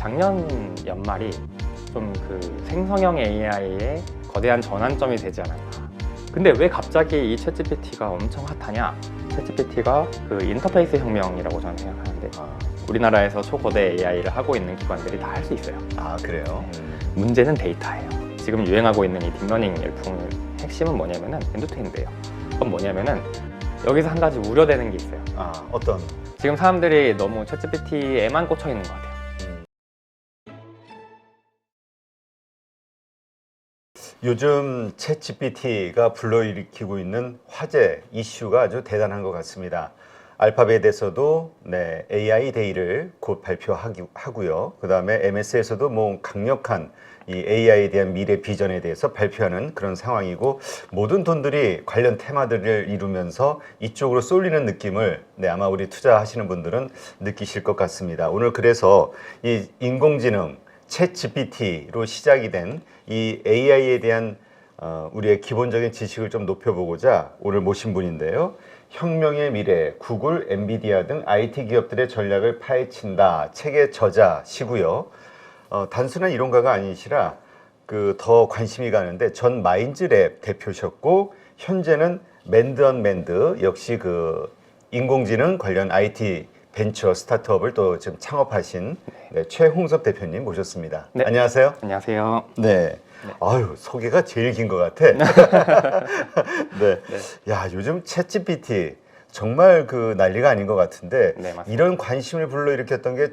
작년 연말이 좀 그 생성형 AI의 거대한 전환점이 되지 않았나. 근데 왜 갑자기 이 챗GPT가 엄청 핫하냐? 챗GPT가 그 인터페이스 혁명이라고 저는 생각하는데 우리나라에서 초거대 AI를 하고 있는 기관들이 다 할 수 있어요. 아, 그래요? 문제는 데이터예요. 지금 유행하고 있는 이 딥러닝 열풍의 핵심은 뭐냐면은 엔드투엔드예요. 그건 뭐냐면은 여기서 한 가지 우려되는 게 있어요. 아, 어떤? 지금 사람들이 너무 챗GPT에만 꽂혀 있는 것 같아요. 요즘 챗GPT가 불러일으키고 있는 화제 이슈가 아주 대단한 것 같습니다. 알파벳에서도 AI 데이를 곧 발표하고요. 그 다음에 MS에서도 뭐 강력한 이 AI에 대한 미래 비전에 대해서 발표하는 그런 상황이고, 모든 돈들이 관련 테마들을 이루면서 이쪽으로 쏠리는 느낌을 아마 우리 투자하시는 분들은 느끼실 것 같습니다. 오늘 그래서 이 인공지능 챗GPT로 시작이 된 이 AI에 대한 우리의 기본적인 지식을 좀 높여보고자 오늘 모신 분인데요. 혁명의 미래, 구글, 엔비디아 등 IT 기업들의 전략을 파헤친다 책의 저자시고요. 단순한 이론가가 아니시라 더 관심이 가는데 전 마인즈랩 대표셨고, 현재는 맨드언맨드 역시 인공지능 관련 IT 벤처 스타트업을 또 지금 창업하신 최홍섭 대표님 모셨습니다. 네. 안녕하세요. 안녕하세요. 네. 아유, 소개가 제일 긴 것 같아. 네. 야, 요즘 챗GPT 정말 난리가 아닌 것 같은데, 네, 맞습니다. 이런 관심을 불러일으켰던 게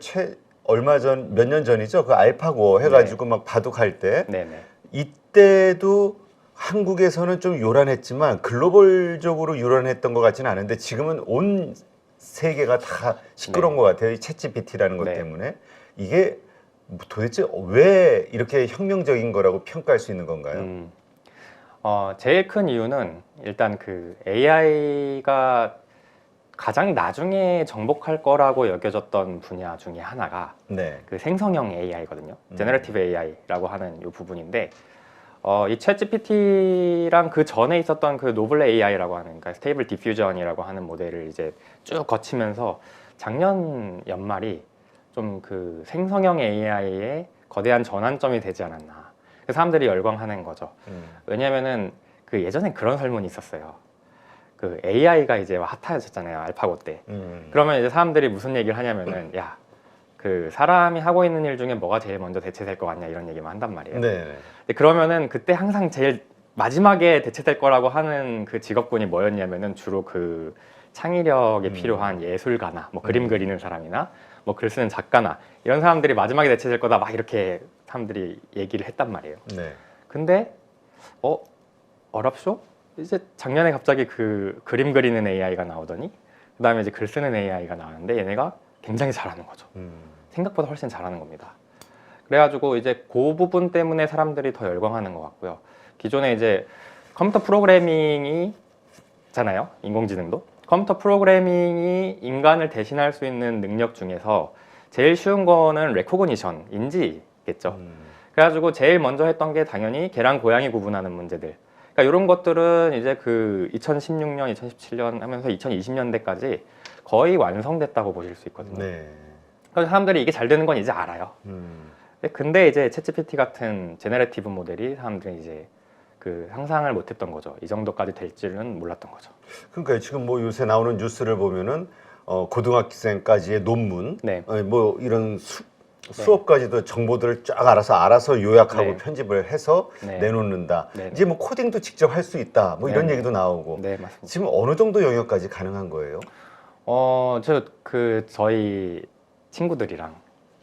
얼마 전, 몇 년 전이죠. 알파고 해가지고 막 바둑할 때. 네네. 이때도 한국에서는 좀 요란했지만 글로벌적으로 요란했던 것 같지는 않은데, 지금은 온 세계가 다 시끄러운 것 같아요. 이 챗GPT라는 것 때문에. 이게 도대체 왜 이렇게 혁명적인 거라고 평가할 수 있는 건가요? 제일 큰 이유는 일단 AI가 가장 나중에 정복할 거라고 여겨졌던 분야 중에 하나가 생성형 AI거든요. 제너레티브 AI라고 하는 이 부분인데, 이 챗GPT랑 그 전에 있었던 노블 AI라고 하는, 그러니까 스테이블 디퓨전이라고 하는 모델을 이제 쭉 거치면서 작년 연말이 좀 생성형 AI의 거대한 전환점이 되지 않았나. 사람들이 열광하는 거죠. 왜냐면은 예전엔 그런 설문이 있었어요. AI가 이제 핫해졌잖아요, 알파고 때. 그러면 이제 사람들이 무슨 얘기를 하냐면은, 야, 사람이 하고 있는 일 중에 뭐가 제일 먼저 대체될 것 같냐, 이런 얘기만 한단 말이에요. 근데 그러면은 그때 항상 제일 마지막에 대체될 거라고 하는 직업군이 뭐였냐면은 주로 창의력이 필요한 예술가나 그림 그리는 사람이나 글 쓰는 작가나 이런 사람들이 마지막에 대체될 거다, 막 이렇게 사람들이 얘기를 했단 말이에요. 근데 어랍쇼? 이제 작년에 갑자기 그림 그리는 AI가 나오더니, 그 다음에 이제 글 쓰는 AI가 나왔는데 얘네가 굉장히 잘하는 거죠. 생각보다 훨씬 잘하는 겁니다. 그래가지고 이제 그 부분 때문에 사람들이 더 열광하는 것 같고요. 기존에 이제 컴퓨터 프로그래밍이 잖아요, 인공지능도. 컴퓨터 프로그래밍이 인간을 대신할 수 있는 능력 중에서 제일 쉬운 거는 레코그니션, 인지겠죠. 그래가지고 제일 먼저 했던 게 당연히 개랑 고양이 구분하는 문제들. 그러니까 이런 것들은 이제 2016년, 2017년 하면서 2020년대까지 거의 완성됐다고 보실 수 있거든요. 그래서 사람들이 이게 잘 되는 건 이제 알아요. 근데 이제 챗GPT 같은 제너레티브 모델이 사람들이 이제 상상을 못했던 거죠. 이 정도까지 될 줄은 몰랐던 거죠. 그러니까 지금 요새 나오는 뉴스를 보면은 고등학생까지의 논문, 이런 수업까지도 정보들을 쫙 알아서 요약하고 편집을 해서 내놓는다. 이제 코딩도 직접 할 수 있다. 이런 얘기도 나오고. 맞습니다. 지금 어느 정도 영역까지 가능한 거예요? 저희 친구들이랑,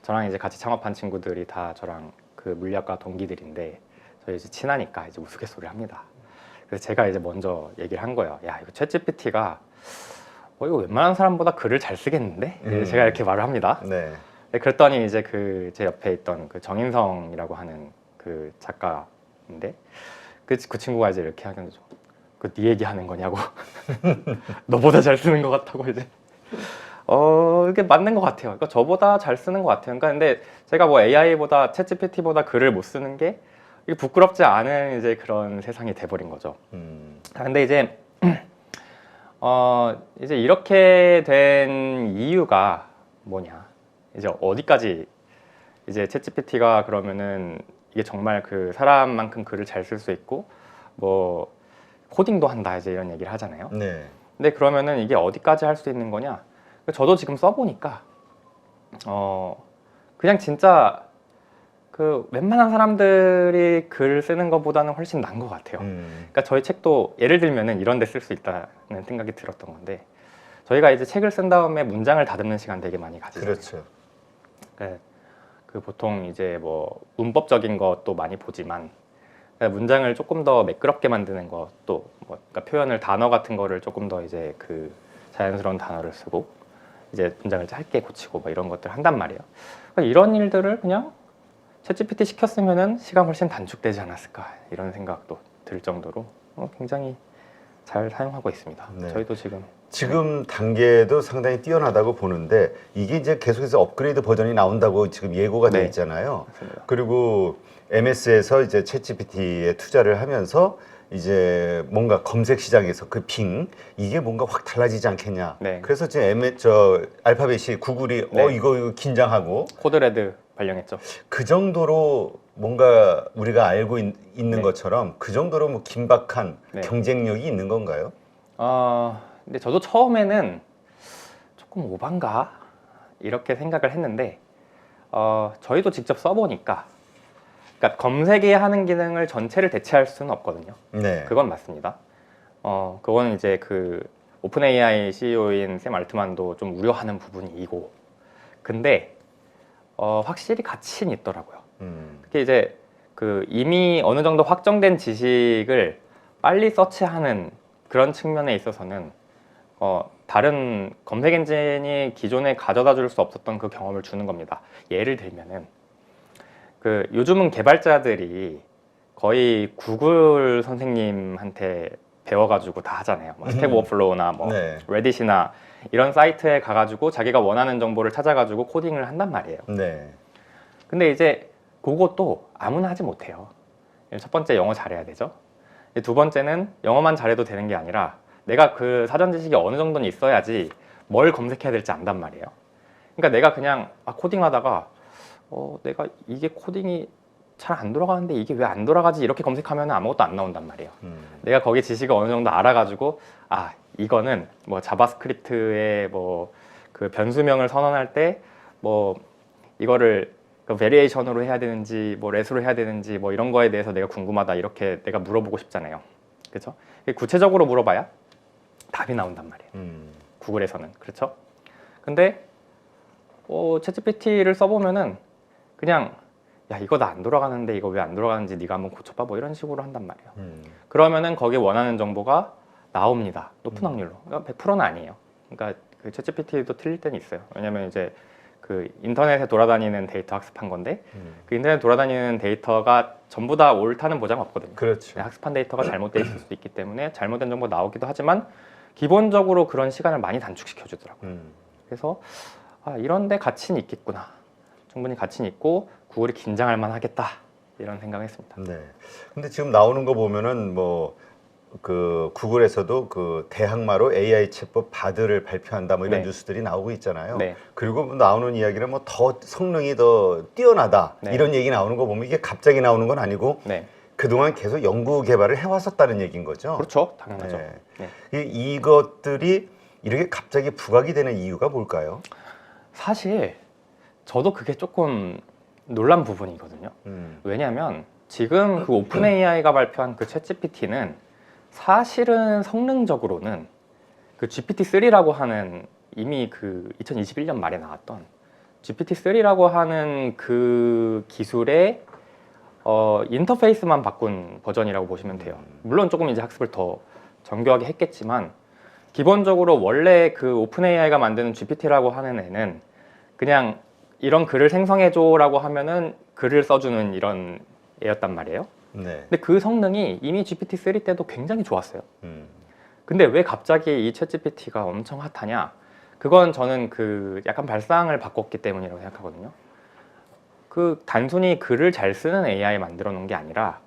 저랑 이제 같이 창업한 친구들이 다 저랑 물리학과 동기들인데, 저희 이제 친하니까 이제 우스갯소리를 합니다. 그래서 제가 이제 먼저 얘기를 한 거예요. 야, 이거 챗GPT가 이거 웬만한 사람보다 글을 잘 쓰겠는데? 제가 이렇게 말을 합니다. 그랬더니 이제 제 옆에 있던 정인성이라고 하는 작가인데, 그 친구가 이제 이렇게 하는 거죠. 네 얘기하는 거냐고. 너보다 잘 쓰는 것 같다고 이제. 이게 맞는 것 같아요. 그러니까 저보다 잘 쓰는 것 같아요. 그러니까 근데 제가 AI보다 챗GPT보다 글을 못 쓰는 게 이게 부끄럽지 않은 이제 그런 세상이 돼버린 거죠. 근데 이제 이제 이렇게 된 이유가 뭐냐? 이제 어디까지 이제 챗GPT가 그러면은 이게 정말 그 사람만큼 글을 잘 쓸 수 있고 뭐 코딩도 한다 이제 이런 얘기를 하잖아요. 네. 근데 그러면은 이게 어디까지 할 수 있는 거냐? 저도 지금 써보니까 그냥 진짜 그 웬만한 사람들이 글 쓰는 것보다는 훨씬 나은 것 같아요. 그러니까 저희 책도 예를 들면은 이런 데 쓸 수 있다는 생각이 들었던 건데 저희가 이제 책을 쓴 다음에 문장을 다듬는 시간 되게 많이 가지잖아요. 그렇죠. 그 보통 이제 뭐 문법적인 것도 많이 보지만 문장을 조금 더 매끄럽게 만드는 것도 뭐 그러니까 표현을 단어 같은 거를 조금 더 이제 그 자연스러운 단어를 쓰고 이제 문장을 짧게 고치고 뭐 이런 것들 한단 말이에요. 그러니까 이런 일들을 그냥 챗GPT 시켰으면은 시간 훨씬 단축되지 않았을까 이런 생각도 들 정도로 굉장히 잘 사용하고 있습니다. 네. 저희도 지금 단계도 상당히 뛰어나다고 보는데 이게 이제 계속해서 업그레이드 버전이 나온다고 지금 예고가 돼 네. 있잖아요. 맞습니다. 그리고 MS에서 이제 챗GPT에 투자를 하면서 이제 뭔가 검색 시장에서 그 빙 이게 뭔가 확 달라지지 않겠냐. 네. 그래서 지금 알파벳이 구글이 네. 이거 긴장하고 코드레드 발령했죠. 그 정도로 뭔가 우리가 알고 있는 네. 것처럼 그 정도로 뭐 긴박한 네. 경쟁력이 있는 건가요? 근데 저도 처음에는 조금 오반가 이렇게 생각을 했는데 저희도 직접 써보니까 그러니까 검색에 하는 기능을 전체를 대체할 수는 없거든요. 네. 그건 맞습니다. 그거는 이제 그 오픈 AI CEO인 샘 알트만도 좀 우려하는 부분이고, 근데 확실히 가치는 있더라고요. 특히 이제 그 이미 어느 정도 확정된 지식을 빨리 서치하는 그런 측면에 있어서는 다른 검색 엔진이 기존에 가져다 줄 수 없었던 그 경험을 주는 겁니다. 예를 들면은 그 요즘은 개발자들이 거의 구글 선생님한테 배워가지고 다 하잖아요. 뭐 스택 오버플로우나 뭐 네. 레딧이나 이런 사이트에 가가지고 자기가 원하는 정보를 찾아가지고 코딩을 한단 말이에요. 네. 근데 이제 그것도 아무나 하지 못해요. 첫 번째 영어 잘해야 되죠. 두 번째는 영어만 잘해도 되는 게 아니라 내가 그 사전 지식이 어느 정도는 있어야지 뭘 검색해야 될지 안단 말이에요. 그러니까 내가 그냥 코딩하다가 내가 이게 코딩이 잘 안 돌아가는데 이게 왜 안 돌아가지 이렇게 검색하면 아무것도 안 나온단 말이에요. 내가 거기 지식을 어느 정도 알아가지고 이거는 뭐 자바스크립트의 뭐 그 변수명을 선언할 때 뭐 이거를 그 베리에이션으로 해야 되는지 뭐 레스로 해야 되는지 뭐 이런 거에 대해서 내가 궁금하다 이렇게 내가 물어보고 싶잖아요. 그렇죠? 구체적으로 물어봐야 답이 나온단 말이에요. 구글에서는. 그렇죠? 근데 챗GPT를 써보면은 그냥 야 이거 나 안 돌아가는데 이거 왜 안 돌아가는지 네가 한번 고쳐봐 뭐 이런 식으로 한단 말이에요. 그러면은 거기에 원하는 정보가 나옵니다. 높은 확률로. 그러니까 100%는 아니에요. 그러니까 그 챗GPT도 틀릴 때는 있어요. 왜냐면 이제 그 인터넷에 돌아다니는 데이터 학습한 건데 그 인터넷 돌아다니는 데이터가 전부 다 옳다는 보장 없거든요. 그렇죠. 학습한 데이터가 잘못돼 있을 수도 있기 때문에 잘못된 정보 나오기도 하지만 기본적으로 그런 시간을 많이 단축시켜 주더라고요. 그래서 이런데 가치는 있겠구나. 충분히 가치는 있고 구글이 긴장할 만하겠다 이런 생각했습니다. 네. 근데 지금 나오는 거 보면은 뭐 그 구글에서도 그 대항마로 AI 챗봇 바드를 발표한다 뭐 이런 네. 뉴스들이 나오고 있잖아요. 네. 그리고 나오는 이야기는 뭐 더 성능이 더 뛰어나다 네. 이런 얘기 나오는 거 보면 이게 갑자기 나오는 건 아니고 네. 그동안 계속 연구 개발을 해왔었다는 얘기인 거죠. 그렇죠. 당연하죠. 네. 네. 이것들이 이렇게 갑자기 부각이 되는 이유가 뭘까요? 사실 저도 그게 조금 놀란 부분이거든요. 왜냐하면 지금 그 오픈 AI가 발표한 그 챗GPT는 사실은 성능적으로는 그 GPT-3라고 하는 이미 그 2021년 말에 나왔던 GPT-3라고 하는 그 기술의 인터페이스만 바꾼 버전이라고 보시면 돼요. 물론 조금 이제 학습을 더 정교하게 했겠지만 기본적으로 원래 그 오픈 AI가 만드는 GPT라고 하는 애는 그냥 이런 글을 생성해줘라고 하면은 글을 써주는 이런 애였단 말이에요. 네. 근데 그 성능이 이미 GPT-3 때도 굉장히 좋았어요. 근데 왜 갑자기 이 챗GPT가 엄청 핫하냐? 그건 저는 그 약간 발상을 바꿨기 때문이라고 생각하거든요. 그 단순히 글을 잘 쓰는 AI 만들어 놓은 게 아니라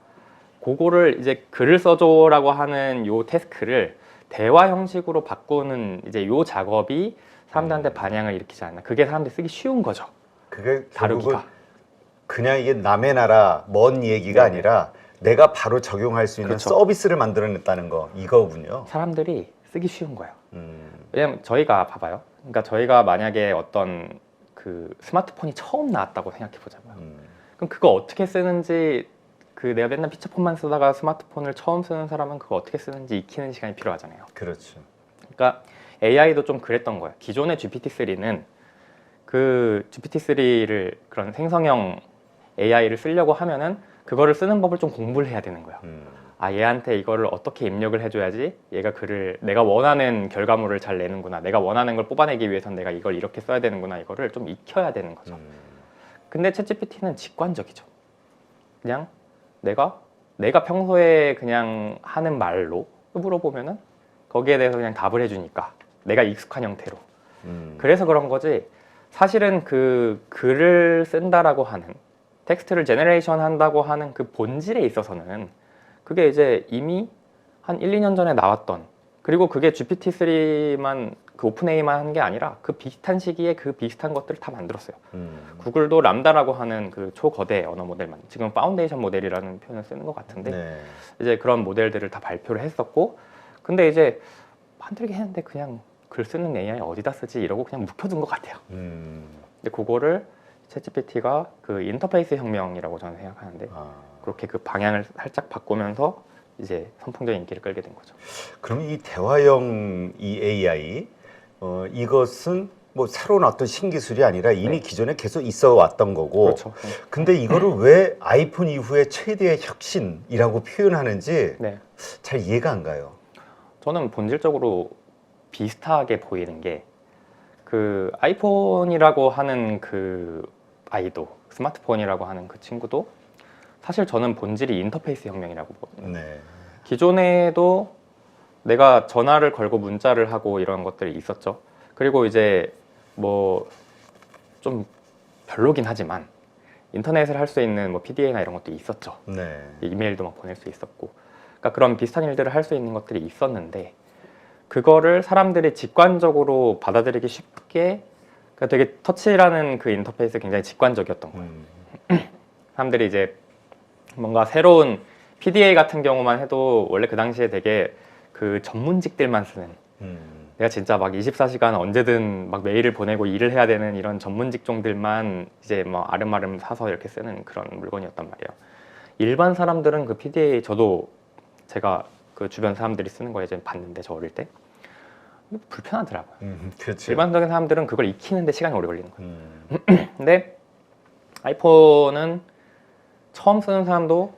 그거를 이제 글을 써줘라고 하는 요 태스크를 대화 형식으로 바꾸는 이제 요 작업이 사람들한테 반향을 일으키지 않나. 그게 사람들이 쓰기 쉬운 거죠. 그게 결국은 다루기가. 그냥 이게 남의 나라 먼 얘기가 네. 아니라 내가 바로 적용할 수 있는 그렇죠. 서비스를 만들어냈다는 거 이거군요. 사람들이 쓰기 쉬운 거예요. 왜냐면 저희가 봐봐요. 그러니까 저희가 만약에 어떤 그 스마트폰이 처음 나왔다고 생각해 보자고요. 그럼 그거 어떻게 쓰는지 그 내가 맨날 피처폰만 쓰다가 스마트폰을 처음 쓰는 사람은 그거 어떻게 쓰는지 익히는 시간이 필요하잖아요. 그렇죠. 그러니까 AI도 좀 그랬던 거예요. 기존의 GPT-3는 그 GPT-3를 그런 생성형 AI를 쓰려고 하면은 그거를 쓰는 법을 좀 공부를 해야 되는 거예요. 아, 얘한테 이거를 어떻게 입력을 해줘야지 얘가 글을 내가 원하는 결과물을 잘 내는구나, 내가 원하는 걸 뽑아내기 위해선 내가 이걸 이렇게 써야 되는구나, 이거를 좀 익혀야 되는 거죠. 근데 챗GPT는 직관적이죠. 그냥 내가 평소에 그냥 하는 말로 물어보면은 거기에 대해서 그냥 답을 해주니까 내가 익숙한 형태로. 그래서 그런 거지, 사실은 그 글을 쓴다라고 하는, 텍스트를 제너레이션 한다고 하는 그 본질에 있어서는 그게 이제 이미 한 1, 2년 전에 나왔던, 그리고 그게 GPT-3만 그 오픈AI만 한 게 아니라 그 비슷한 시기에 그 비슷한 것들을 다 만들었어요. 구글도 람다라고 하는 그 초거대 언어 모델만, 지금 파운데이션 모델이라는 표현을 쓰는 것 같은데 네. 이제 그런 모델들을 다 발표를 했었고, 근데 이제 만들긴 했는데 그냥 글 쓰는 AI 어디다 쓰지 이러고 그냥 묵혀둔 것 같아요. 근데 그거를 챗GPT가 그 인터페이스 혁명이라고 저는 생각하는데 그렇게 그 방향을 살짝 바꾸면서 이제 선풍적인 인기를 끌게 된 거죠. 그럼 이 대화형 이 AI 이것은 뭐 새로운 어떤 신기술이 아니라 이미 네. 기존에 계속 있어 왔던 거고. 그렇죠. 근데 이거를 왜 아이폰 이후에 최대의 혁신이라고 표현하는지 네. 잘 이해가 안 가요. 저는 본질적으로 비슷하게 보이는 게, 그 아이폰이라고 하는 그 아이도, 스마트폰이라고 하는 그 친구도 사실 저는 본질이 인터페이스 혁명이라고 보거든요. 네. 기존에도 내가 전화를 걸고 문자를 하고 이런 것들이 있었죠. 그리고 이제 뭐 좀 별로긴 하지만 인터넷을 할 수 있는 뭐 PDA나 이런 것도 있었죠. 네. 이메일도 막 보낼 수 있었고, 그러니까 그런 비슷한 일들을 할 수 있는 것들이 있었는데, 그거를 사람들이 직관적으로 받아들이기 쉽게, 그러니까 되게 터치라는 그 인터페이스 굉장히 직관적이었던 거예요. 사람들이 이제 뭔가 새로운 PDA 같은 경우만 해도 원래 그 당시에 되게 그 전문직들만 쓰는, 내가 진짜 막 24시간 언제든 막 메일을 보내고 일을 해야 되는 이런 전문 직종들만 이제 뭐 아름아름 사서 이렇게 쓰는 그런 물건이었단 말이에요. 일반 사람들은 그 PDA, 저도 제가 그 주변 사람들이 쓰는 거 이제 봤는데, 저 어릴 때 불편하더라고요. 그렇죠. 일반적인 사람들은 그걸 익히는데 시간이 오래 걸리는 거예요. 근데 아이폰은 처음 쓰는 사람도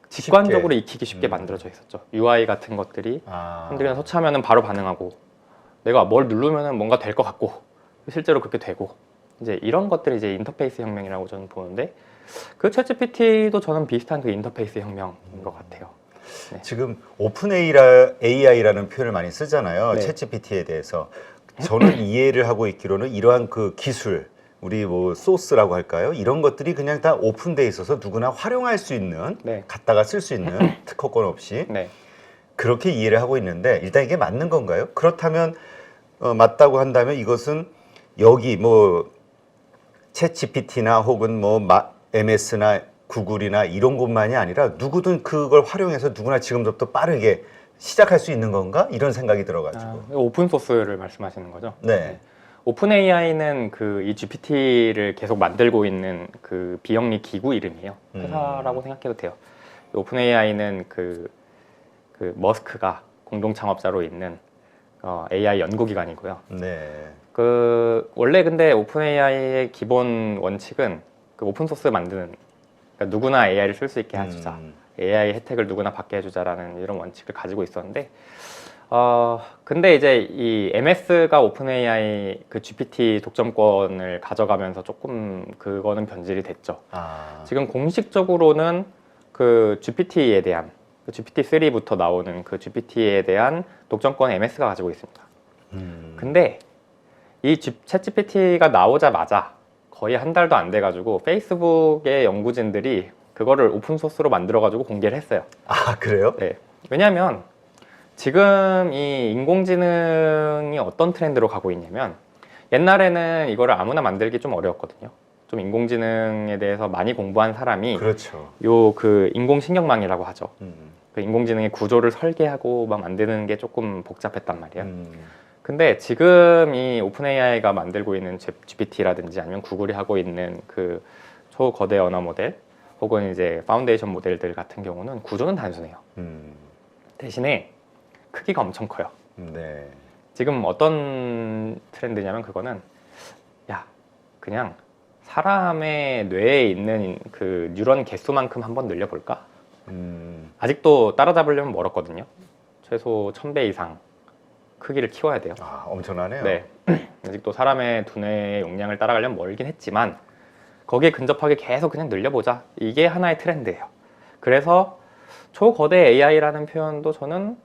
직관적으로 익히기 쉽게 만들어져 있었죠. UI 같은 것들이 사람들이 터치하면 바로 반응하고, 내가 뭘 누르면 뭔가 될 것 같고 실제로 그렇게 되고, 이제 이런 것들이 이제 인터페이스 혁명이라고 저는 보는데, 그 챗GPT도 저는 비슷한 그 인터페이스 혁명인 것 같아요. 네. 지금 오픈 AI라는 표현을 많이 쓰잖아요. 네. 챗GPT에 대해서. 저는 이해를 하고 있기로는 이러한 그 기술, 우리 뭐 소스라고 할까요? 이런 것들이 그냥 다 오픈돼 있어서 누구나 활용할 수 있는, 네. 갖다가 쓸 수 있는 특허권 없이 네. 그렇게 이해를 하고 있는데, 일단 이게 맞는 건가요? 그렇다면 맞다고 한다면 이것은 여기 뭐 챗GPT나 혹은 뭐 MS나 구글이나 이런 곳만이 아니라 누구든 그걸 활용해서 누구나 지금부터 빠르게 시작할 수 있는 건가? 이런 생각이 들어가지고. 오픈 소스를 말씀하시는 거죠? 네. 오픈 AI는 그 이 GPT를 계속 만들고 있는 그 비영리 기구 이름이에요. 회사라고 생각해도 돼요. 오픈 AI는 그 머스크가 공동 창업자로 있는 AI 연구기관이고요. 네. 그 원래 근데 오픈 AI의 기본 원칙은 그 오픈 소스 만드는, 그러니까 누구나 AI를 쓸 수 있게 해주자, AI 혜택을 누구나 받게 해주자라는 이런 원칙을 가지고 있었는데, 근데 이제 이 MS가 오픈 AI 그 GPT 독점권을 가져가면서 조금 그거는 변질이 됐죠. 지금 공식적으로는 그 GPT에 대한, 그 GPT-3부터 나오는 그 GPT에 대한 독점권 MS가 가지고 있습니다. 근데 이 챗GPT가 나오자마자 거의 한 달도 안 돼가지고 페이스북의 연구진들이 그거를 오픈소스로 만들어가지고 공개를 했어요. 아, 그래요? 네. 왜냐하면 지금 이 인공지능이 어떤 트렌드로 가고 있냐면, 옛날에는 이거를 아무나 만들기 좀 어려웠거든요. 좀 인공지능에 대해서 많이 공부한 사람이 그렇죠. 요 그 인공신경망이라고 하죠. 그 인공지능의 구조를 설계하고 막 만드는 게 조금 복잡했단 말이에요. 근데 지금 이 오픈 AI가 만들고 있는 GPT라든지 아니면 구글이 하고 있는 그 초거대 언어 모델 혹은 이제 파운데이션 모델들 같은 경우는 구조는 단순해요. 대신에 크기가 엄청 커요. 네. 지금 어떤 트렌드냐면 그거는 야 그냥 사람의 뇌에 있는 그 뉴런 개수만큼 한번 늘려볼까? 아직도 따라잡으려면 멀었거든요. 최소 1000배 이상 크기를 키워야 돼요. 아, 엄청나네요. 네. 아직도 사람의 두뇌의 용량을 따라가려면 멀긴 했지만 거기에 근접하게 계속 그냥 늘려보자. 이게 하나의 트렌드예요. 그래서 초거대 AI라는 표현도 저는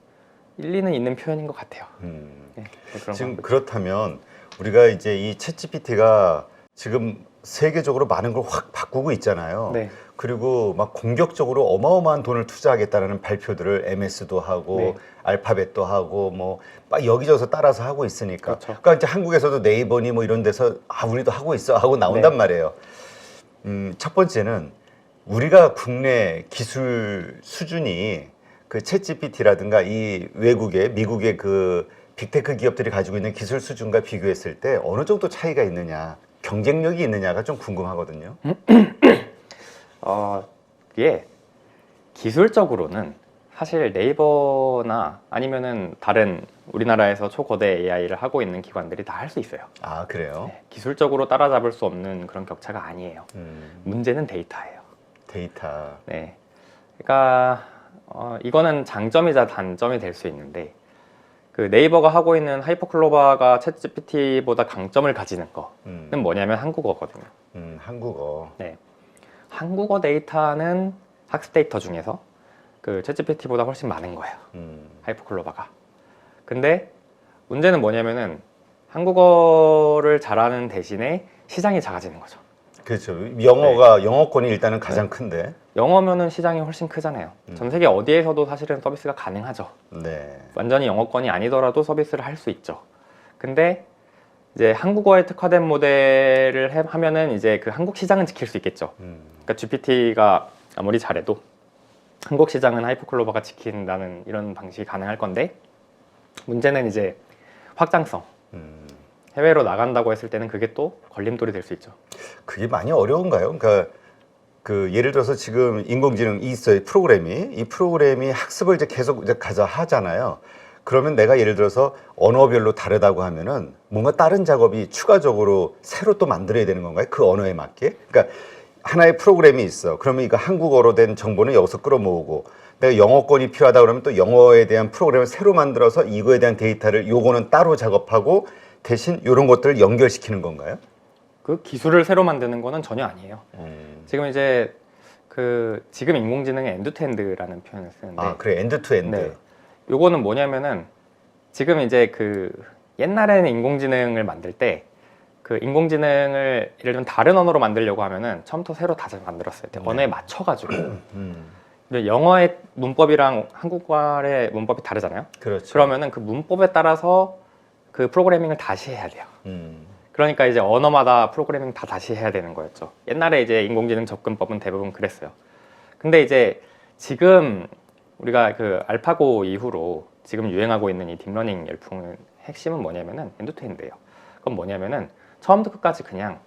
일리는 있는 표현인 것 같아요. 네, 그런 지금 거. 그렇다면 우리가 이제 이 챗GPT가 지금 세계적으로 많은 걸 확 바꾸고 있잖아요. 네. 그리고 막 공격적으로 어마어마한 돈을 투자하겠다라는 발표들을 MS도 하고 네. 알파벳도 하고 뭐 막 여기저기서 따라서 하고 있으니까. 그렇죠. 그러니까 이제 한국에서도 네이버니 뭐 이런 데서 아 우리도 하고 있어 하고 나온단 네. 말이에요. 첫 번째는 우리가 국내 기술 수준이 그 챗GPT라든가 이 외국의 미국의 그 빅테크 기업들이 가지고 있는 기술 수준과 비교했을 때 어느 정도 차이가 있느냐, 경쟁력이 있느냐가 좀 궁금하거든요. 이게 기술적으로는 사실 네이버나 아니면은 다른 우리나라에서 초거대 AI를 하고 있는 기관들이 다 할 수 있어요. 아, 그래요? 네, 기술적으로 따라잡을 수 없는 그런 격차가 아니에요. 문제는 데이터예요. 데이터. 네, 그러니까 이거는 장점이자 단점이 될 수 있는데 그 네이버가 하고 있는 하이퍼클로바가 챗GPT보다 강점을 가지는 거는 뭐냐면 한국어거든요. 한국어. 네, 한국어 데이터는 학습 데이터 중에서 그 챗GPT보다 훨씬 많은 거예요. 하이퍼클로바가. 근데 문제는 뭐냐면은 한국어를 잘하는 대신에 시장이 작아지는 거죠. 그렇죠. 영어가 영어권이 일단은 가장 큰데. 영어면은 시장이 훨씬 크잖아요. 전 세계 어디에서도 사실은 서비스가 가능하죠. 네. 완전히 영어권이 아니더라도 서비스를 할 수 있죠. 근데 이제 한국어에 특화된 모델을 하면은 이제 그 한국 시장은 지킬 수 있겠죠. 그러니까 GPT가 아무리 잘해도 한국 시장은 하이퍼클로바가 지킨다는 이런 방식이 가능할 건데 문제는 이제 확장성. 해외로 나간다고 했을 때는 그게 또 걸림돌이 될 수 있죠. 그게 많이 어려운가요? 그러니까 그 예를 들어서 지금 인공지능 있어요. 이 프로그램이 학습을 이제 계속 이제 가자 하잖아요. 그러면 내가 예를 들어서 언어별로 다르다고 하면은 뭔가 다른 작업이 추가적으로 새로 또 만들어야 되는 건가요? 그 언어에 맞게? 그러니까 하나의 프로그램이 있어. 그러면 이거 한국어로 된 정보는 여기서 끌어모으고 내가 영어권이 필요하다 그러면 또 영어에 대한 프로그램을 새로 만들어서 이거에 대한 데이터를 요거는 따로 작업하고 대신 이런 것들을 연결시키는 건가요? 그 기술을 새로 만드는 거는 전혀 아니에요. 지금 이제 지금 인공지능의 엔드투엔드라는 표현을 쓰는데 아, 그래. 엔드투엔드. 네. 요거는 뭐냐면은 지금 이제 옛날에는 인공지능을 만들 때 그 인공지능을 예를 들면 다른 언어로 만들려고 하면은 처음부터 새로 다 만들었어요. 언어에 맞춰가지고 영어의 문법이랑 한국어의 문법이 다르잖아요. 그렇죠. 그러면은 그 문법에 따라서 그 프로그래밍을 다시 해야 돼요. 그러니까 이제 언어마다 프로그래밍 다 다시 해야 되는 거였죠. 옛날에 이제 인공지능 접근법은 대부분 그랬어요. 근데 이제 지금 우리가 그 알파고 이후로 지금 유행하고 있는 이 딥러닝 열풍의 핵심은 뭐냐면은 엔드투엔드예요. 그건 뭐냐면은 처음부터 끝까지 그냥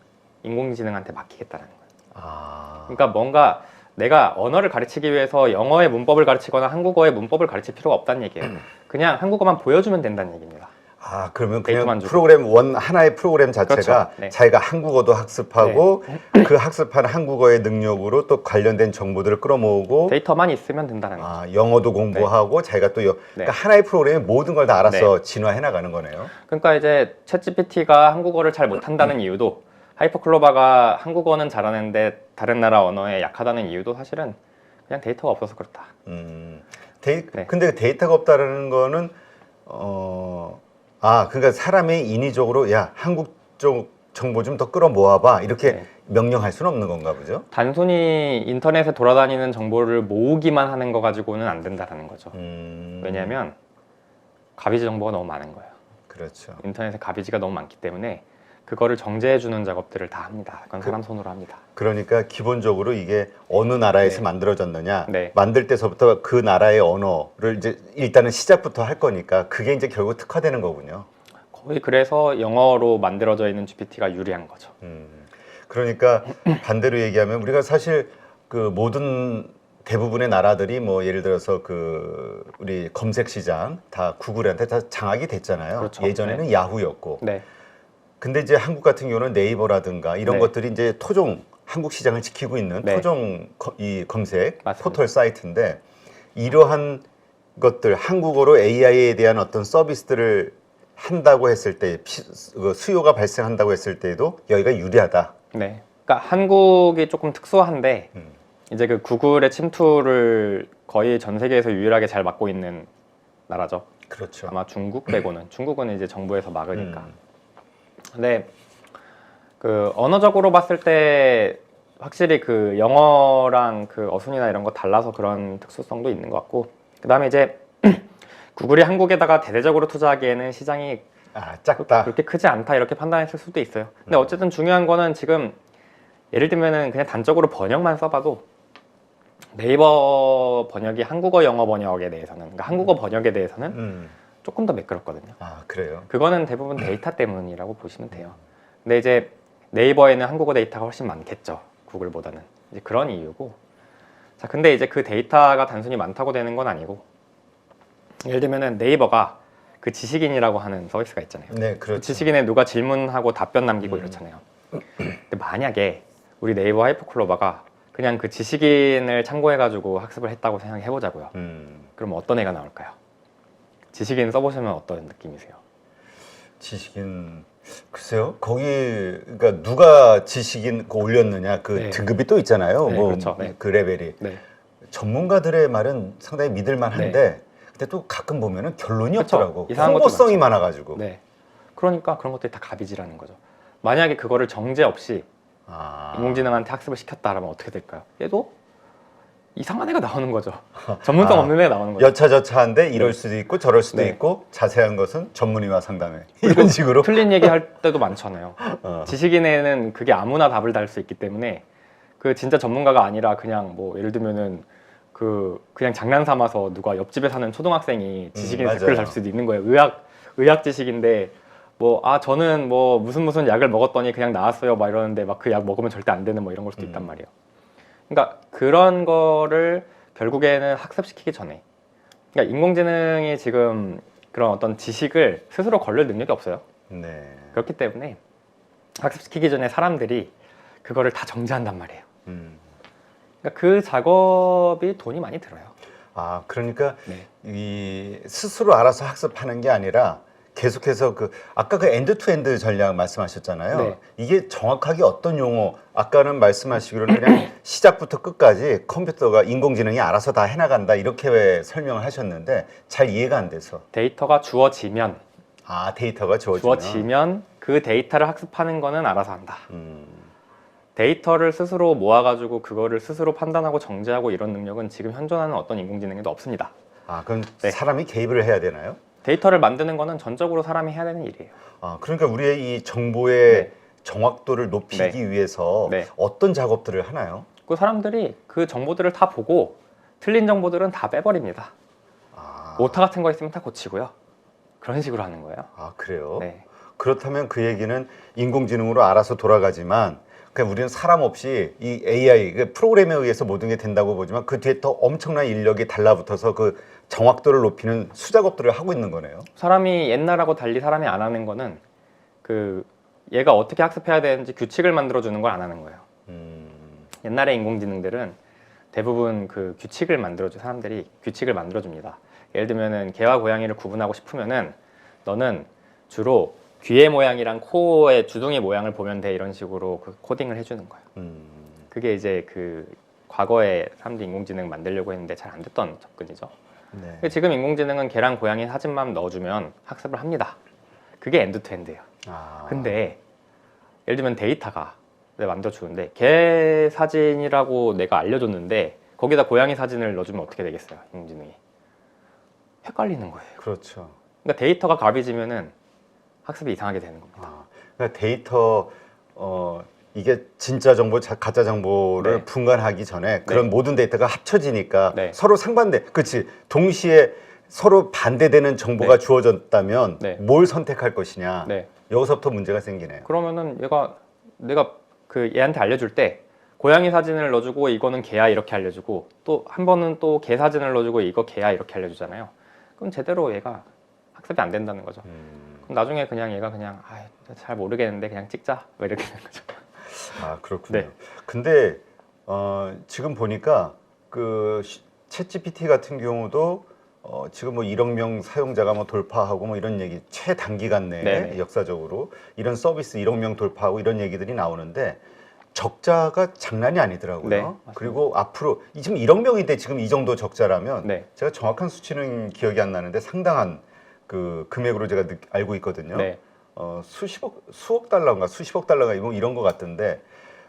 인공지능한테 맡기겠다는 거예요. 그러니까 뭔가 내가 언어를 가르치기 위해서 영어의 문법을 가르치거나 한국어의 문법을 가르칠 필요가 없다는 얘기예요. 그냥 한국어만 보여주면 된다는 얘기입니다. 아, 그러면 그냥 데이터만 주고. 하나의 프로그램 자체가 그렇죠. 네. 자기가 한국어도 학습하고 그 학습한 한국어의 능력으로 또 관련된 정보들을 끌어모으고 데이터만 있으면 된다는 거죠. 아, 영어도 공부하고 자기가 또 그러니까 하나의 프로그램이 모든 걸 다 알아서 진화해 나가는 거네요. 그러니까 이제 챗GPT가 한국어를 잘 못한다는 이유도 하이퍼클로바가 한국어는 잘하는데 다른 나라 언어에 약하다는 이유도 사실은 그냥 데이터가 없어서 그렇다. 근데 데이터가 없다라는 거는 그러니까 사람이 인위적으로 야 한국 쪽 정보 좀 더 끌어모아봐 이렇게 명령할 수는 없는 건가 보죠? 단순히 인터넷에 돌아다니는 정보를 모으기만 하는 거 가지고는 안 된다는 거죠. 왜냐하면 가비지 정보가 너무 많은 거예요. 그렇죠. 인터넷에 가비지가 너무 많기 때문에 그거를 정제해주는 작업들을 다 합니다. 그건 사람 손으로 합니다. 그러니까 기본적으로 이게 어느 나라에서 네. 만들어졌느냐, 네. 만들 때서부터 그 나라의 언어를 이제 일단은 시작부터 할 거니까 그게 이제 결국 특화되는 거군요. 거의 그래서 영어로 만들어져 있는 GPT가 유리한 거죠. 그러니까 반대로 얘기하면 우리가 사실 그 모든 대부분의 나라들이 뭐 예를 들어서 그 우리 검색 시장 다 구글한테 다 장악이 됐잖아요. 그렇죠. 예전에는 네. 야후였고. 네. 근데 이제 한국 같은 경우는 네이버라든가 이런 네. 것들이 이제 토종 한국 시장을 지키고 있는 네. 토종 이 검색 맞습니다. 포털 사이트인데 이러한 것들 한국어로 AI에 대한 어떤 서비스들을 한다고 했을 때 수요가 발생한다고 했을 때에도 여기가 유리하다. 네. 그러니까 한국이 조금 특수한데 이제 그 구글의 침투를 거의 전 세계에서 유일하게 잘 막고 있는 나라죠. 그렇죠. 아마 중국 빼고는. 중국은 이제 정부에서 막으니까. 근데 그 언어적으로 봤을 때 확실히 그 영어랑 그 어순이나 이런 거 달라서 그런 특수성도 있는 것 같고, 그 다음에 이제 구글이 한국에다가 대대적으로 투자하기에는 시장이 작다. 그렇게 크지 않다 이렇게 판단했을 수도 있어요. 근데 어쨌든 중요한 거는 지금 예를 들면은 그냥 단적으로 번역만 써봐도 네이버 번역이 한국어 영어 번역에 대해서는, 그러니까 한국어 번역에 대해서는 조금 더 매끄럽거든요. 아, 그래요? 그거는 대부분 데이터 때문이라고 보시면 돼요. 근데 이제 네이버에는 한국어 데이터가 훨씬 많겠죠, 구글보다는. 이제 그런 이유고. 자, 근데 이제 그 데이터가 단순히 많다고 되는 건 아니고, 예를 들면은 네이버가 그 지식인이라고 하는 서비스가 있잖아요. 네, 그 그렇죠. 지식인에 누가 질문하고 답변 남기고 이렇잖아요. 근데 만약에 우리 네이버 하이퍼클로바가 그냥 그 지식인을 참고해가지고 학습을 했다고 생각해보자고요. 그럼 어떤 애가 나올까요? 지식인 써보시면 어떤 느낌이세요? 지식인 글쎄요. 거기 그러니까 누가 지식인 올렸느냐 그 네. 등급이 또 있잖아요. 네, 뭐 그렇죠. 네. 그 레벨이 네. 전문가들의 말은 상당히 믿을만한데, 근데 또 가끔 보면은 결론이 그렇죠. 없더라고. 이상한 것도 홍보성이 많죠. 많아가지고. 네. 그러니까 그런 것들이 다 가비지라는 거죠. 만약에 그거를 정제 없이 인공지능한테 학습을 시켰다라면 어떻게 될까요? 얘도 이상한 애가 나오는 거죠. 전문성 없는 애가 나오는 거죠. 여차저차한데 이럴 네. 수도 있고 저럴 수도 네. 있고 자세한 것은 전문의와 상담해. 이런 식으로. 틀린 얘기 할 때도 많잖아요. 어. 지식인에는 그게 아무나 답을 달 수 있기 때문에 그 진짜 전문가가 아니라 그냥 뭐 예를 들면은 그냥 장난 삼아서 누가 옆집에 사는 초등학생이 지식인 맞아요. 댓글 달 수도 있는 거예요. 의학 지식인데 뭐 저는 뭐 무슨 약을 먹었더니 그냥 나았어요 막 이러는데 막 그 약 먹으면 절대 안 되는 뭐 이런 걸 수도 있단 말이에요. 그러니까 그런 거를 결국에는 학습시키기 전에, 그러니까 인공지능이 지금 그런 어떤 지식을 스스로 걸릴 능력이 없어요. 네. 그렇기 때문에 학습시키기 전에 사람들이 그거를 다 정제한단 말이에요. 그러니까 그 작업이 돈이 많이 들어요. 아, 그러니까 네. 이 스스로 알아서 학습하는 게 아니라 계속해서 아까 그 엔드-투-엔드 전략 말씀하셨잖아요. 네. 이게 정확하게 어떤 용어, 아까는 말씀하시기로는 그냥 시작부터 끝까지 컴퓨터가 인공지능이 알아서 다 해나간다 이렇게 설명을 하셨는데 잘 이해가 안 돼서. 데이터가 주어지면 데이터가 주어지면 그 데이터를 학습하는 거는 알아서 한다. 음. 데이터를 스스로 모아가지고 그거를 스스로 판단하고 정제하고 이런 능력은 지금 현존하는 어떤 인공지능에도 없습니다. 그럼 네. 사람이 개입을 해야 되나요? 데이터를 만드는 거는 전적으로 사람이 해야 되는 일이에요. 그러니까 우리의 이 정보의 네. 정확도를 높이기 위해서 네. 어떤 작업들을 하나요? 그 사람들이 그 정보들을 다 보고 틀린 정보들은 다 빼버립니다. 오타 같은 거 있으면 다 고치고요. 그런 식으로 하는 거예요. 그래요? 네. 그렇다면 그 얘기는 인공지능으로 알아서 돌아가지만 그냥 우리는 사람 없이 이 AI 그 프로그램에 의해서 모든 게 된다고 보지만 그 뒤에 더 엄청난 인력이 달라붙어서 그 정확도를 높이는 수작업들을 하고 있는 거네요. 사람이 옛날하고 달리 사람이 안 하는 거는 얘가 어떻게 학습해야 되는지 규칙을 만들어주는 걸 안 하는 거예요. 옛날의 인공지능들은 대부분 그 규칙을 만들어줘, 사람들이 규칙을 만들어줍니다. 예를 들면은 개와 고양이를 구분하고 싶으면은 너는 주로 귀의 모양이랑 코의 주둥이 모양을 보면 돼, 이런 식으로 그 코딩을 해주는 거예요. 그게 이제 과거에 사람들이 인공지능 만들려고 했는데 잘 안 됐던 접근이죠. 네. 지금 인공지능은 개랑 고양이 사진만 넣어주면 학습을 합니다. 그게 엔드투엔드예요. 근데 예를 들면 데이터가 내가 만들어주는데 개 사진이라고 내가 알려줬는데 거기다 고양이 사진을 넣어주면 어떻게 되겠어요? 인공지능이 헷갈리는 거예요. 그렇죠. 그러니까 데이터가 가비지면은 학습이 이상하게 되는 겁니다. 그러니까 데이터 이게 진짜 정보, 가짜 정보를 네. 분간하기 전에 그런 모든 데이터가 합쳐지니까 네. 서로 상반돼. 그렇지. 동시에 서로 반대되는 정보가 네. 주어졌다면 네. 뭘 선택할 것이냐. 네. 여기서부터 문제가 생기네요. 그러면은 내가 그 얘한테 알려줄 때 고양이 사진을 넣어주고 이거는 개야 이렇게 알려주고 또 한 번은 또 개 사진을 넣어주고 이거 개야 이렇게 알려주잖아요. 그럼 제대로 얘가 학습이 안 된다는 거죠. 그럼 나중에 그냥 얘가 그냥 잘 모르겠는데 그냥 찍자 뭐 이렇게 되는 거죠. 아, 그렇군요. 네. 근데 지금 보니까 그 챗GPT 같은 경우도 지금 뭐 1억 명 사용자가 뭐 돌파하고 뭐 이런 얘기, 최단기간 내에 네네. 역사적으로 이런 서비스 1억 명 돌파하고 이런 얘기들이 나오는데 적자가 장난이 아니더라고요. 네, 맞습니다. 그리고 앞으로 지금 1억 명인데 지금 이 정도 적자라면 네. 제가 정확한 수치는 기억이 안 나는데 상당한 그 금액으로 제가 알고 있거든요. 네. 수억 달러인가 수십억 달러가 뭐 이런 것 같던데,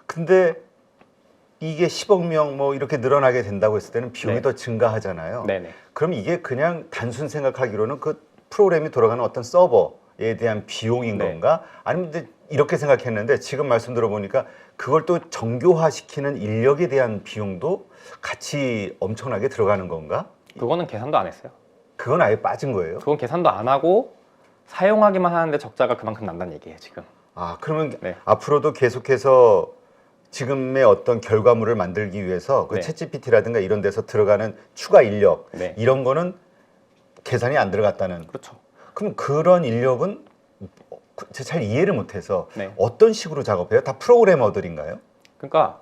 근데 이게 10억 명 뭐 이렇게 늘어나게 된다고 했을 때는 비용이 네. 더 증가하잖아요. 네네. 그럼 이게 그냥 단순 생각하기로는 그 프로그램이 돌아가는 어떤 서버에 대한 비용인 네. 건가? 아니면 이제 이렇게 생각했는데 지금 말씀 들어보니까 그걸 또 정교화시키는 인력에 대한 비용도 같이 엄청나게 들어가는 건가? 그거는 계산도 안 했어요. 그건 아예 빠진 거예요? 그건 계산도 안 하고 사용하기만 하는데 적자가 그만큼 난다는 얘기예요 지금. 아, 그러면 네. 앞으로도 계속해서 지금의 어떤 결과물을 만들기 위해서 그 네. 챗GPT라든가 이런 데서 들어가는 추가 인력 네. 이런 거는 계산이 안 들어갔다는. 그렇죠. 그럼 그런 인력은 제가 잘 이해를 못해서 네. 어떤 식으로 작업해요? 다 프로그래머들인가요? 그러니까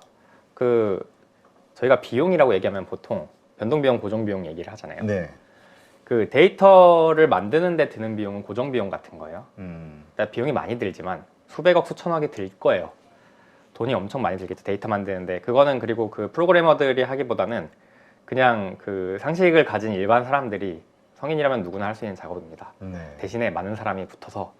저희가 비용이라고 얘기하면 보통 변동비용, 고정비용 얘기를 하잖아요. 네. 그 데이터를 만드는 데 드는 비용은 고정비용 같은 거예요. 일단 비용이 많이 들지만 수백억, 수천억이 들 거예요. 돈이 엄청 많이 들겠죠. 데이터 만드는데. 그거는 그리고 그 프로그래머들이 하기보다는 그냥 그 상식을 가진 일반 사람들이, 성인이라면 누구나 할 수 있는 작업입니다. 네. 대신에 많은 사람이 붙어서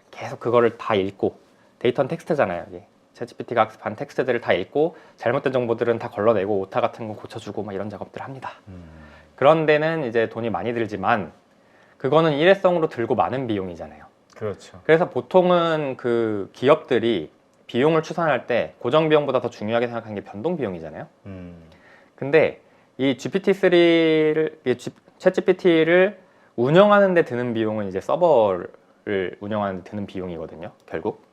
계속 그거를 다 읽고, 데이터는 텍스트잖아요. 이게 챗GPT가 학습한 텍스트들을 다 읽고 잘못된 정보들은 다 걸러내고 오타 같은 거 고쳐주고 막 이런 작업들을 합니다. 그런 데는 이제 돈이 많이 들지만 그거는 일회성으로 들고 많은 비용이잖아요. 그렇죠. 그래서 보통은 그 기업들이 비용을 추산할 때 고정 비용보다 더 중요하게 생각하는 게 변동 비용이잖아요. 근데 이 GPT-3를, 챗GPT를 운영하는 데 드는 비용은 이제 서버를 운영하는 데 드는 비용이거든요. 결국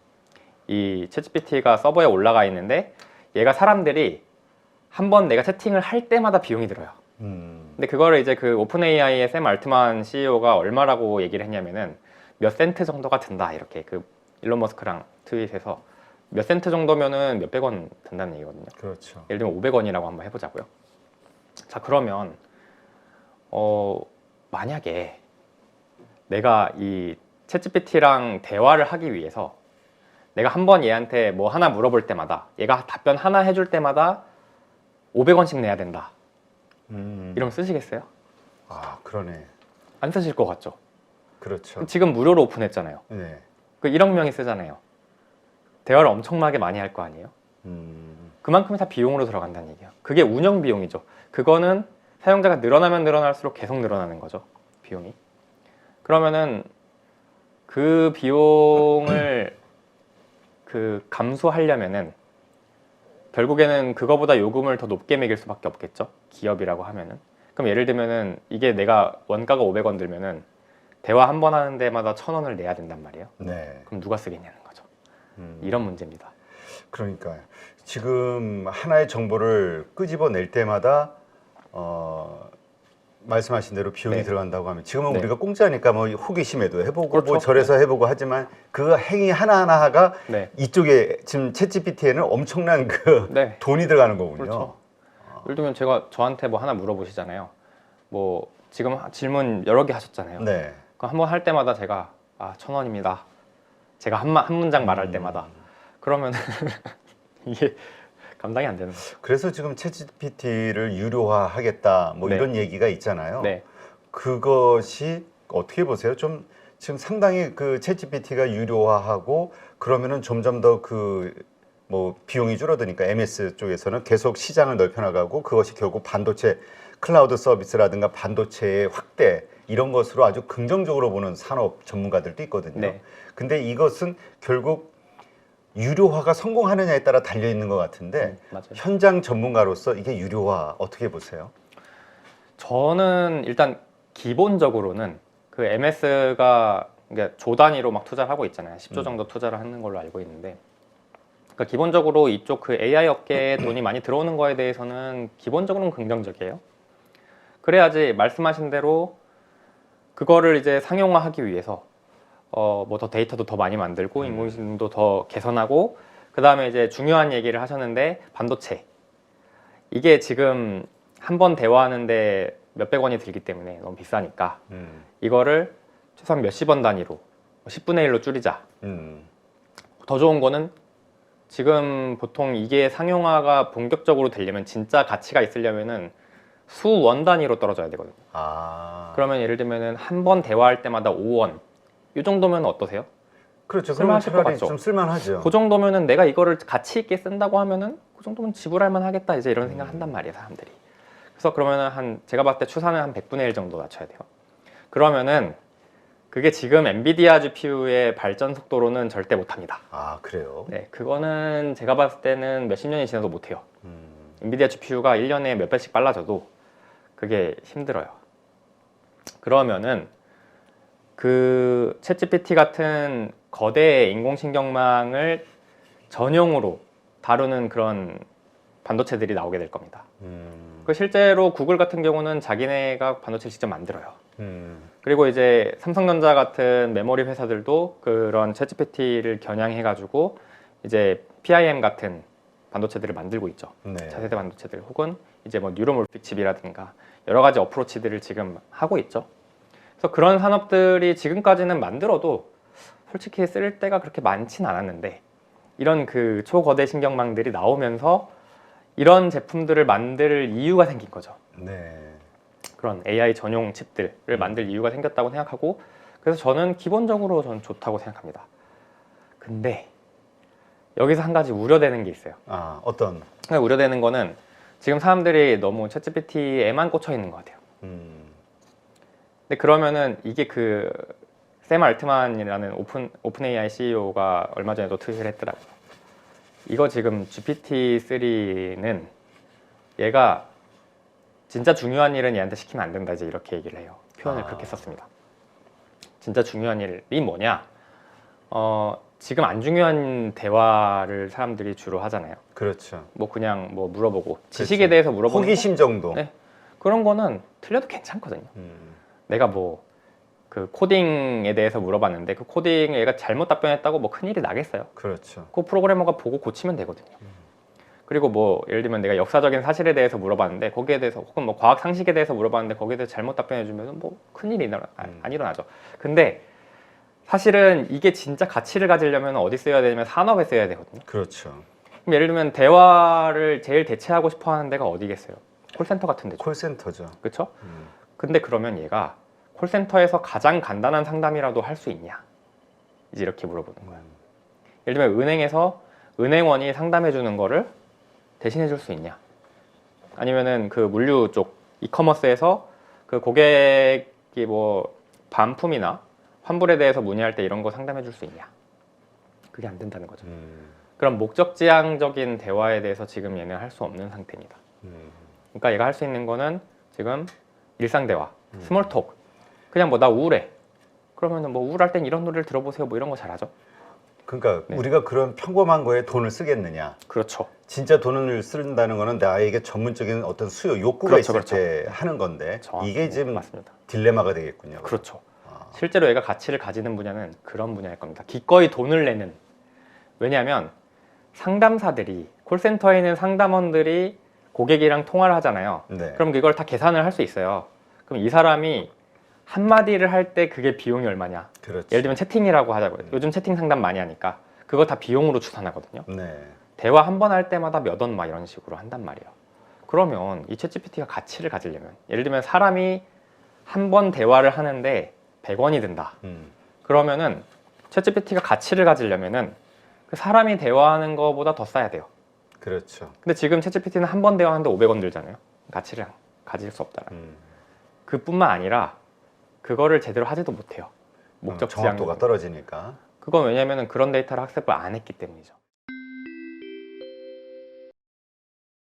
이 챗GPT가 서버에 올라가 있는데 얘가 사람들이 한번 내가 채팅을 할 때마다 비용이 들어요. 근데 그거를 이제 그 오픈 AI의 샘 알트만 CEO가 얼마라고 얘기를 했냐면은 몇 센트 정도가 든다, 이렇게 그 일론 머스크랑 트윗에서 몇 센트 정도면은 몇백 원 든다는 얘기거든요. 그렇죠. 예를 들면 500원이라고 한번 해보자고요. 자, 그러면 만약에 내가 이 챗GPT랑 대화를 하기 위해서 내가 한번 얘한테 뭐 하나 물어볼 때마다 얘가 답변 하나 해줄 때마다 500원씩 내야 된다, 이러면 쓰시겠어요? 아, 그러네. 안 쓰실 것 같죠? 그렇죠. 지금 무료로 오픈했잖아요. 네. 그 1억 명이 쓰잖아요. 대화를 엄청나게 많이 할 거 아니에요? 그만큼이 다 비용으로 들어간다는 얘기예요. 그게 운영 비용이죠. 그거는 사용자가 늘어나면 늘어날수록 계속 늘어나는 거죠, 비용이. 그러면은 그 비용을 감수하려면은 결국에는 그거보다 요금을 더 높게 매길 수밖에 없겠죠, 기업이라고 하면은. 그럼 예를 들면은 이게 내가 원가가 500원 들면은 대화 한 번 하는 데마다 1,000원을 내야 된단 말이에요. 네. 그럼 누가 쓰겠냐는 거죠. 이런 문제입니다. 그러니까 지금 하나의 정보를 끄집어낼 때마다 말씀하신 대로 비용이 네. 들어간다고 하면 지금은 네. 우리가 공짜니까 뭐 호기심에도 해보고 그렇죠. 뭐 절에서 해보고 하지만 그 행위 하나하나가 네. 이쪽에 지금 챗GPT에는 엄청난 그 네. 돈이 들어가는 거군요. 그렇죠. 예를 들면 저한테 뭐 하나 물어보시잖아요. 뭐 지금 질문 여러 개 하셨잖아요. 네. 그럼 한번 할 때마다 제가 1,000원입니다. 제가 한 문장 말할 때마다. 그러면 이게 감당이 안 되는 거죠. 그래서 지금 챗GPT를 유료화하겠다 뭐 네. 이런 얘기가 있잖아요. 네. 그것이 어떻게 보세요? 좀 지금 상당히 그 챗GPT가 유료화하고 그러면은 점점 더 뭐 비용이 줄어드니까 MS 쪽에서는 계속 시장을 넓혀나가고 그것이 결국 반도체 클라우드 서비스라든가 반도체의 확대 이런 것으로 아주 긍정적으로 보는 산업 전문가들도 있거든요. 네. 근데 이것은 결국 유료화가 성공하느냐에 따라 달려 있는 것 같은데 맞아요. 현장 전문가로서 이게 유료화 어떻게 보세요? 저는 일단 기본적으로는 그 MS가 그러니까 조 단위로 막 투자를 하고 있잖아요. 10조 정도 투자를 하는 걸로 알고 있는데, 그러니까 기본적으로 이쪽 그 AI 업계에 돈이 많이 들어오는 거에 대해서는 기본적으로는 긍정적이에요. 그래야지 말씀하신 대로 그거를 이제 상용화하기 위해서 뭐 더 데이터도 더 많이 만들고 인공지능도 더 개선하고, 그 다음에 이제 중요한 얘기를 하셨는데 반도체, 이게 지금 한 번 대화하는데 몇백 원이 들기 때문에 너무 비싸니까 이거를 최소한 몇십 원 단위로 10분의 1로 줄이자. 더 좋은 거는 지금 보통 이게 상용화가 본격적으로 되려면 진짜 가치가 있으려면은 수원 단위로 떨어져야 되거든요. 그러면 예를 들면은 한 번 대화할 때마다 5원, 이 정도면 어떠세요? 그렇죠. 쓸만하실 것 차라리 같죠? 좀 쓸만하죠. 그 정도면은 내가 이거를 가치 있게 쓴다고 하면은 그 정도면 지불할 만 하겠다, 이제 이런 생각 한단 말이에요, 사람들이. 그래서 그러면은 제가 봤을 때 추산은 한 100분의 1 정도 낮춰야 돼요. 그러면은 그게 지금 엔비디아 GPU의 발전 속도로는 절대 못합니다. 그래요? 네, 그거는 제가 봤을 때는 몇십 년이 지나도 못해요. 엔비디아 GPU가 1년에 몇 배씩 빨라져도 그게 힘들어요. 그러면은 그 챗GPT 같은 거대 인공신경망을 전용으로 다루는 그런 반도체들이 나오게 될 겁니다. 그 실제로 구글 같은 경우는 자기네가 반도체를 직접 만들어요. 그리고 이제 삼성전자 같은 메모리 회사들도 그런 챗GPT를 겨냥해가지고 이제 PIM 같은 반도체들을 만들고 있죠. 차세대 반도체들, 혹은 이제 뭐 뉴로몰픽 칩이라든가 여러 가지 어프로치들을 지금 하고 있죠. 그래서 그런 산업들이 지금까지는 만들어도 솔직히 쓸 때가 그렇게 많진 않았는데, 이런 그 초거대 신경망들이 나오면서 이런 제품들을 만들 이유가 생긴 거죠. 그런 AI 전용 칩들을 만들 이유가 생겼다고 생각하고, 그래서 저는 기본적으로 전 좋다고 생각합니다. 근데 여기서 한 가지 우려되는 게 있어요. 어떤? 우려되는 거는 지금 사람들이 너무 챗GPT에만 꽂혀 있는 것 같아요. 근데 그러면은 이게 그 샘 알트만이라는 오픈 AI CEO가 얼마 전에도 트윗을 했더라고요. 이거 지금 GPT-3는 얘가 진짜 중요한 일은 얘한테 시키면 안 된다, 이제 이렇게 얘기를 해요. 표현을 그렇게 썼습니다. 진짜 중요한 일이 뭐냐? 지금 안 중요한 대화를 사람들이 주로 하잖아요. 그렇죠. 뭐 그냥 뭐 물어보고 지식에 대해서 물어보는 호기심 정도. 네, 그런 거는 틀려도 괜찮거든요. 내가 뭐 그 코딩에 대해서 물어봤는데 그 코딩 얘가 잘못 답변했다고 뭐 큰일이 나겠어요. 그렇죠. 그 프로그래머가 보고 고치면 되거든요. 그리고 뭐 예를 들면 내가 역사적인 사실에 대해서 물어봤는데 거기에 대해서, 혹은 뭐 과학 상식에 대해서 물어봤는데 거기에 대해서 잘못 답변해 주면 뭐 큰일이 안 일어나죠. 근데 사실은 이게 진짜 가치를 가지려면 어디 써야 되냐면 산업에 써야 되거든요. 그렇죠. 그럼 예를 들면 대화를 제일 대체하고 싶어 하는 데가 어디겠어요? 콜센터 같은 데죠. 콜센터죠. 그렇죠? 근데 그러면 얘가 콜센터에서 가장 간단한 상담이라도 할 수 있냐? 이제 이렇게 물어보는 거야. 예를 들면 은행에서 은행원이 상담해 주는 거를 대신해 줄 수 있냐? 아니면은 그 물류 쪽 이커머스에서 그 고객이 뭐 반품이나 환불에 대해서 문의할 때 이런 거 상담해 줄 수 있냐? 그게 안 된다는 거죠. 그럼 목적지향적인 대화에 대해서 지금 얘는 할 수 없는 상태입니다. 그러니까 얘가 할 수 있는 거는 지금 일상 대화, 스몰톡. 그냥 뭐 나 우울해. 그러면은 뭐 우울할 땐 이런 노래를 들어보세요. 뭐 이런 거 잘하죠. 그러니까 우리가 그런 평범한 거에 돈을 쓰겠느냐? 그렇죠. 진짜 돈을 쓴다는 거는 나에게 전문적인 어떤 수요 욕구가 있을 때 하는 건데, 이게 지금 맞습니다. 딜레마가 되겠군요. 그렇죠. 실제로 얘가 가치를 가지는 분야는 그런 분야일 겁니다. 기꺼이 돈을 내는. 왜냐하면 상담사들이, 콜센터에 있는 상담원들이 고객이랑 통화를 하잖아요. 그럼 이걸 다 계산을 할 수 있어요. 그럼 이 사람이 한마디를 할 때 그게 비용이 얼마냐. 그렇죠. 예를 들면 채팅이라고 하자고요. 요즘 채팅 상담 많이 하니까 그거 다 비용으로 추산하거든요. 대화 한 번 할 때마다 몇 원 막 이런 식으로 한단 말이에요. 그러면 이 챗GPT가 가치를 가지려면, 예를 들면 사람이 한 번 대화를 하는데 100원이 든다. 그러면은 챗GPT가 가치를 가지려면은 그 사람이 대화하는 거보다 더 싸야 돼요. 그렇죠. 근데 지금 챗GPT는 한 번 대화하는데 500원 들잖아요. 가치를 가질 수 없다는. 그뿐만 아니라 그거를 제대로 하지도 못해요. 목적 정확도가 떨어지니까. 그건 왜냐면은 그런 데이터를 학습을 안 했기 때문이죠.